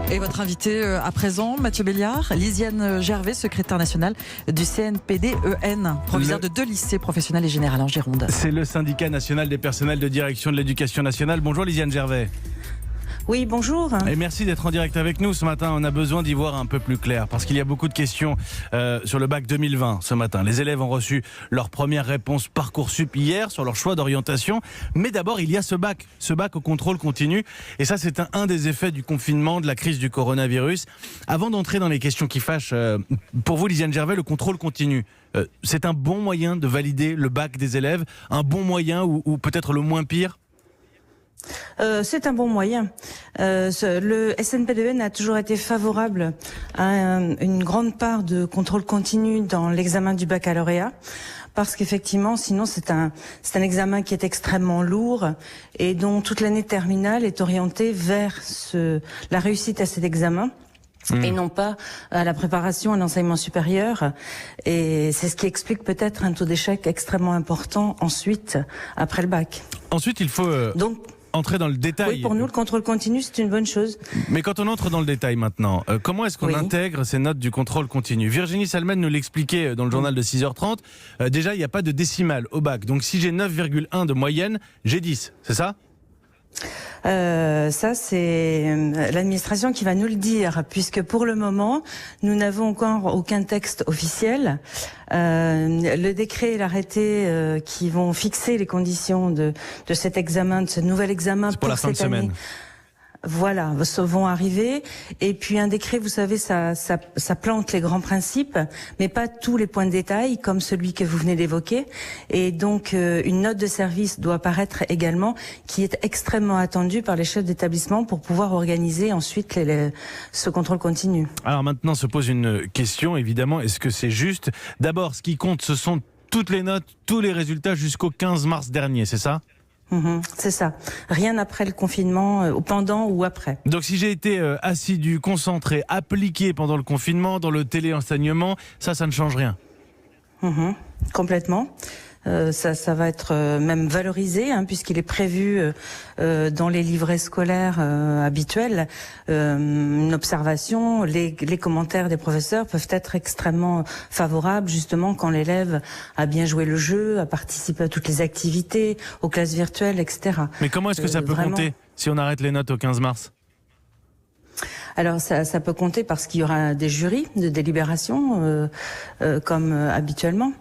Et votre invité à présent, Mathieu Béliard, Lisiane Gervais, secrétaire nationale du CNPD-EN, proviseur de 2 lycées professionnels et générales en Gironde. C'est le syndicat national des personnels de direction de l'éducation nationale. Bonjour Lisiane Gervais. Oui, bonjour. Et merci d'être en direct avec nous ce matin. On a besoin d'y voir un peu plus clair parce qu'il y a beaucoup de questions sur le bac 2020 ce matin. Les élèves ont reçu leur première réponse Parcoursup hier sur leur choix d'orientation. Mais d'abord, il y a ce bac au contrôle continu. Et ça, c'est un des effets du confinement, de la crise du coronavirus. Avant d'entrer dans les questions qui fâchent, pour vous, Lisiane Gervais, le contrôle continu, c'est un bon moyen de valider le bac des élèves, un bon moyen ou peut-être le moins pire? C'est un bon moyen. Le SNPD-EN a toujours été favorable à une grande part de contrôle continu dans l'examen du baccalauréat. Parce qu'effectivement, sinon c'est un examen qui est extrêmement lourd et dont toute l'année terminale est orientée vers la réussite à cet examen. Et non pas à la préparation à l'enseignement supérieur. Et c'est ce qui explique peut-être un taux d'échec extrêmement important ensuite, après le bac. Ensuite, il faut entrer dans le détail. Oui, pour nous, le contrôle continu, c'est une bonne chose. Mais quand on entre dans le détail maintenant, comment est-ce qu'on intègre ces notes du contrôle continu? Virginie Salmen nous l'expliquait dans le journal de 6h30. Déjà, il n'y a pas de décimale au bac. Donc si j'ai 9,1 de moyenne, j'ai 10, c'est ça? Ça, c'est l'administration qui va nous le dire, puisque pour le moment, nous n'avons encore aucun texte officiel. Le décret et l'arrêté qui vont fixer les conditions de cet examen, de ce nouvel examen pour la fin de semaine. Voilà, vont arriver. Et puis un décret, vous savez, ça plante les grands principes, mais pas tous les points de détail, comme celui que vous venez d'évoquer. Et donc, une note de service doit apparaître également, qui est extrêmement attendue par les chefs d'établissement pour pouvoir organiser ensuite ce contrôle continu. Alors maintenant se pose une question, évidemment, est-ce que c'est juste? D'abord, ce qui compte, ce sont toutes les notes, tous les résultats jusqu'au 15 mars dernier, c'est ça? C'est ça. Rien après le confinement, pendant ou après. Donc si j'ai été assidu, concentré, appliqué pendant le confinement, dans le téléenseignement, ça ne change rien? Complètement. Ça va être même valorisé, puisqu'il est prévu dans les livrets scolaires habituels une observation. Les commentaires des professeurs peuvent être extrêmement favorables, justement quand l'élève a bien joué le jeu, a participé à toutes les activités, aux classes virtuelles, etc. Mais comment est-ce que ça peut compter si on arrête les notes au 15 mars? Alors ça peut compter parce qu'il y aura des jurys de délibération comme habituellement,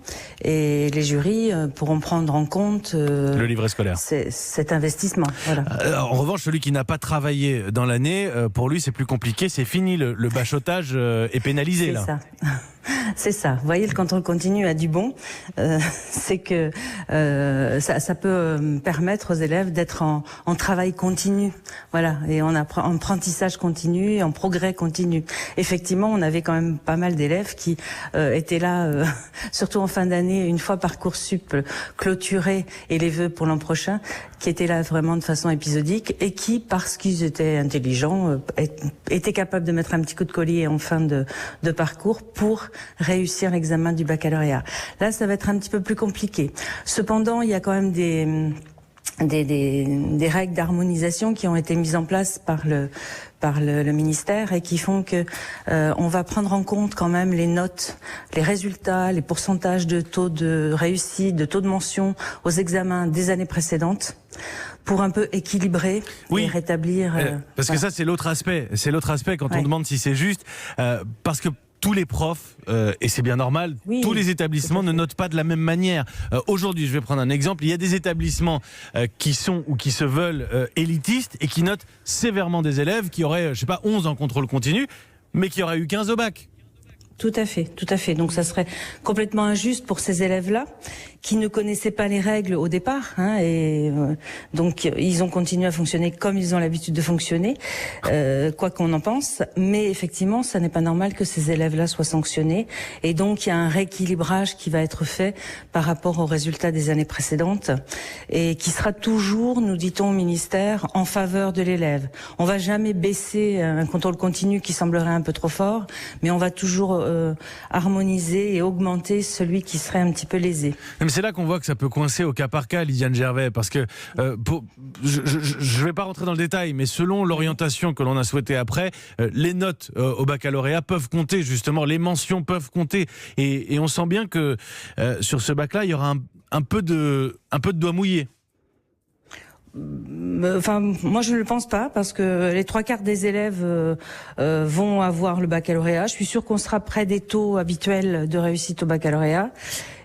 et les jurys pourront prendre en compte le livret scolaire, cet investissement. Voilà. En revanche, celui qui n'a pas travaillé dans l'année, pour lui c'est plus compliqué, c'est fini, le bachotage est pénalisé là. Ça. C'est ça. Vous voyez, le contrôle continu a du bon. C'est que ça peut permettre aux élèves d'être en travail continu, voilà, et en apprentissage continu, en progrès continu. Effectivement, on avait quand même pas mal d'élèves qui étaient là, surtout en fin d'année, une fois Parcoursup clôturé et les vœux pour l'an prochain, qui étaient là vraiment de façon épisodique et qui, parce qu'ils étaient intelligents, étaient capables de mettre un petit coup de collier en fin de parcours pour réussir l'examen du baccalauréat. Là, ça va être un petit peu plus compliqué. Cependant, il y a quand même des règles d'harmonisation qui ont été mises en place par le ministère et qui font que on va prendre en compte quand même les notes, les résultats, les pourcentages de taux de réussite, de taux de mention aux examens des années précédentes, pour un peu équilibrer et rétablir. Parce que ça, c'est l'autre aspect. C'est l'autre aspect quand on demande si c'est juste, parce que tous les profs, et c'est bien normal, tous les établissements ne notent pas de la même manière. Aujourd'hui, je vais prendre un exemple. Il y a des établissements qui sont ou qui se veulent élitistes et qui notent sévèrement des élèves qui auraient, 11 en contrôle continu, mais qui auraient eu 15 au bac. Tout à fait, tout à fait. Donc ça serait complètement injuste pour ces élèves-là qui ne connaissaient pas les règles au départ, donc ils ont continué à fonctionner comme ils ont l'habitude de fonctionner, quoi qu'on en pense. Mais effectivement, ça n'est pas normal que ces élèves-là soient sanctionnés, et donc il y a un rééquilibrage qui va être fait par rapport aux résultats des années précédentes, et qui sera toujours, nous dit-on au ministère, en faveur de l'élève. On va jamais baisser un contrôle continu qui semblerait un peu trop fort, mais on va toujours harmoniser et augmenter celui qui serait un petit peu lésé. Mais c'est là qu'on voit que ça peut coincer au cas par cas, Lydiane Gervais, parce que je ne vais pas rentrer dans le détail, mais selon l'orientation que l'on a souhaitée après, les notes au baccalauréat peuvent compter, justement, les mentions peuvent compter, et on sent bien que sur ce bac-là, il y aura un peu de doigt mouillé. Enfin, moi je ne le pense pas, parce que les 3/4 des élèves vont avoir le baccalauréat. Je suis sûre qu'on sera près des taux habituels de réussite au baccalauréat.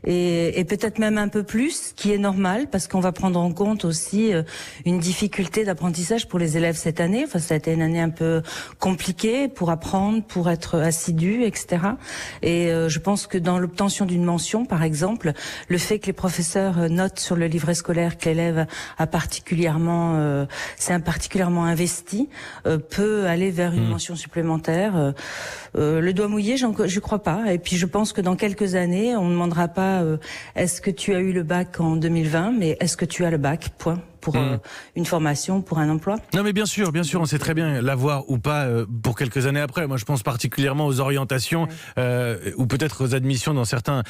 Et peut-être même un peu plus, ce qui est normal, parce qu'on va prendre en compte aussi une difficulté d'apprentissage pour les élèves cette année. Enfin, ça a été une année un peu compliquée pour apprendre, pour être assidu, etc. Et je pense que dans l'obtention d'une mention, par exemple, le fait que les professeurs notent sur le livret scolaire que l'élève a s'est particulièrement investi, peut aller vers une mention supplémentaire. Le doigt mouillé, je crois pas. Et puis je pense que dans quelques années, on ne demandera pas est-ce que tu as eu le bac en 2020, mais est-ce que tu as le bac, point, pour une formation, pour un emploi. Non mais bien sûr, on sait très bien l'avoir ou pas pour quelques années après. Moi je pense particulièrement aux orientations ou peut-être aux admissions dans certains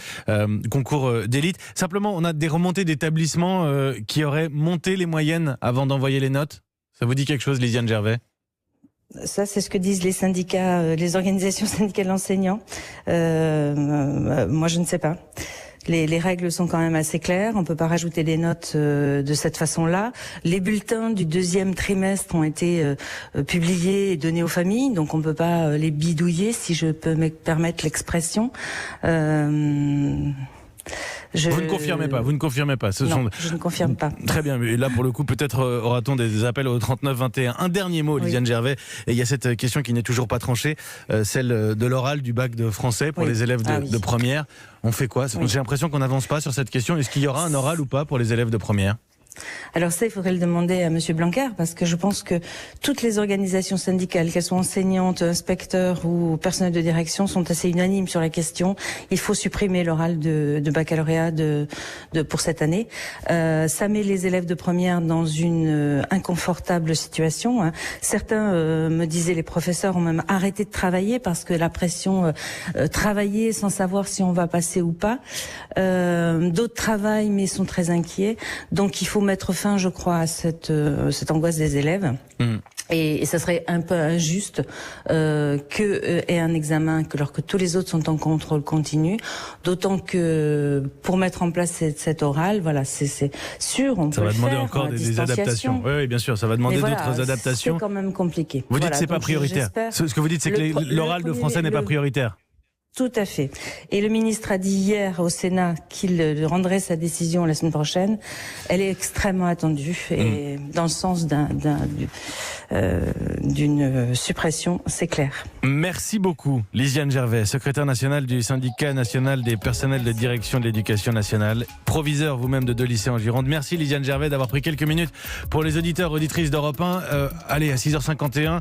concours d'élite. Simplement, on a des remontées d'établissements qui auraient monté les moyennes avant d'envoyer les notes. Ça vous dit quelque chose, Lydiane Gervais ? Ça, c'est ce que disent les syndicats, les organisations syndicales d'enseignants. Moi, je ne sais pas. Les règles sont quand même assez claires. On peut pas rajouter des notes de cette façon-là. Les bulletins du 2e trimestre ont été publiés et donnés aux familles, donc on peut pas les bidouiller, si je peux me permettre l'expression. Vous ne confirmez pas. Je ne confirme pas. Très bien, mais là pour le coup peut-être aura-t-on des appels au 39-21. Un dernier mot, Lydiane Gervais, et il y a cette question qui n'est toujours pas tranchée, celle de l'oral du bac de français pour les élèves de première. On fait quoi ? J'ai l'impression qu'on n'avance pas sur cette question. Est-ce qu'il y aura un oral ou pas pour les élèves de première ? Alors ça, il faudrait le demander à Monsieur Blanquer, parce que je pense que toutes les organisations syndicales, qu'elles soient enseignantes, inspecteurs ou personnel de direction, sont assez unanimes sur la question. Il faut supprimer l'oral de baccalauréat pour cette année. Ça met les élèves de première dans une inconfortable situation, hein. Certains me disaient, les professeurs ont même arrêté de travailler parce que la pression, travailler sans savoir si on va passer ou pas. D'autres travaillent mais sont très inquiets. Donc il faut mettre fin, je crois, à cette angoisse des élèves. Et ça serait un peu injuste ait un examen alors que tous les autres sont en contrôle continu. D'autant que pour mettre en place cette orale, voilà, c'est sûr, on peut le faire. Ça va demander encore des adaptations. Oui, bien sûr, ça va demander d'autres adaptations. C'est quand même compliqué. Vous dites que c'est pas prioritaire. Ce que vous dites, c'est que l'oral de français n'est pas prioritaire. Tout à fait. Et le ministre a dit hier au Sénat qu'il rendrait sa décision la semaine prochaine. Elle est extrêmement attendue et dans le sens d'une suppression, c'est clair. Merci beaucoup, Lydiane Gervais, secrétaire nationale du syndicat national des personnels de direction de l'éducation nationale, proviseur vous-même de 2 lycées en Gironde. Merci Lydiane Gervais d'avoir pris quelques minutes pour les auditeurs, auditrices d'Europe 1. Allez, à 6h51.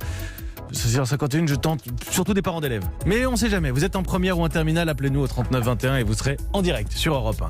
6h51, je tente surtout des parents d'élèves. Mais on ne sait jamais, vous êtes en première ou en terminale, appelez-nous au 39-21 et vous serez en direct sur Europe 1.